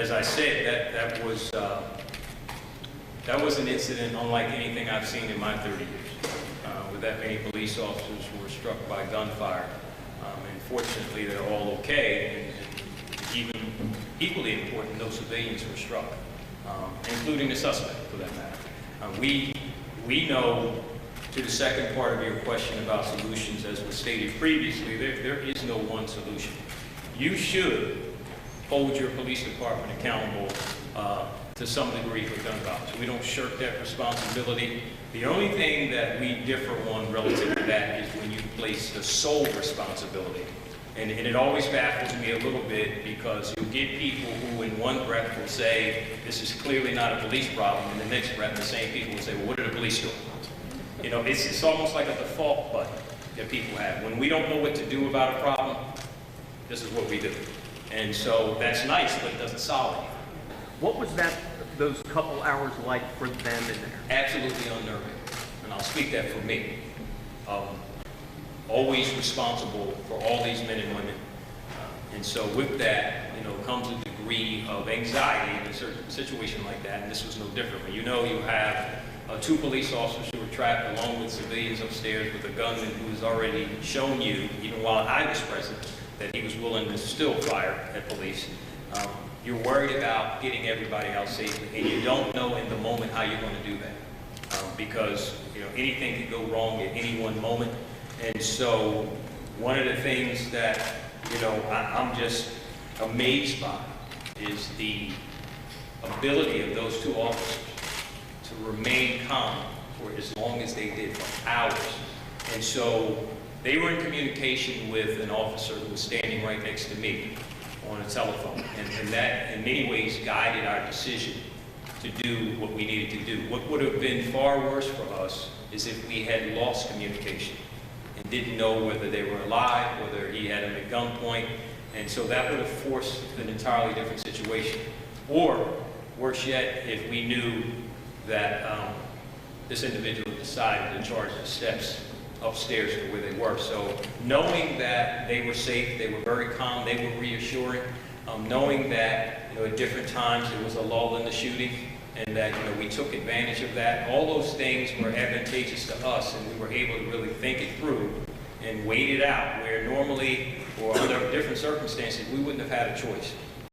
as I said, that was an incident unlike anything I've seen in my 30 years, where that many police officers were struck by gunfire. And fortunately, they're all okay, and even equally important, no civilians were struck, including the suspect, for that matter. We know, to the second part of your question about solutions, as was stated previously, there is no one solution. You should hold your police department accountable to some degree for gun violence. We don't shirk that responsibility. The only thing that we differ on relative to that is when you place the sole responsibility. And it always baffles me a little bit, because you'll get people who in one breath will say, this is clearly not a police problem, and the next breath the same people will say, well, what are the police doing? You know, it's almost like a default button that people have. When we don't know what to do about a problem, this is what we do. And so that's nice, but it doesn't solve anything. What was those couple hours like for them in there? Absolutely unnerving, and I'll speak that for me. Always responsible for all these men and women. And so with that, you know, comes a degree of anxiety in a certain situation like that, and this was no different. When you know you have two police officers who were trapped along with civilians upstairs with a gunman who has already shown you, even while I was present, that he was willing to still fire at police. You're worried about getting everybody out safely, and you don't know in the moment how you're going to do that, because you know anything can go wrong at any one moment. And so one of the things that I'm just amazed by is the ability of those two officers to remain calm for as long as they did, for hours. And so they were in communication with an officer who was standing right next to me on a telephone, and that in many ways guided our decision to do what we needed to do. What would have been far worse for us is if we had lost communication and didn't know whether they were alive, whether he had them at gunpoint, and so that would have forced an entirely different situation. Or, worse yet, if we knew that this individual decided to charge the steps upstairs to where they were. So knowing that they were safe, they were very calm, they were reassuring, knowing that at different times there was a lull in the shooting, and that we took advantage of that. All those things were advantageous to us, and we were able to really think it through and wait it out, where normally or under different circumstances we wouldn't have had a choice.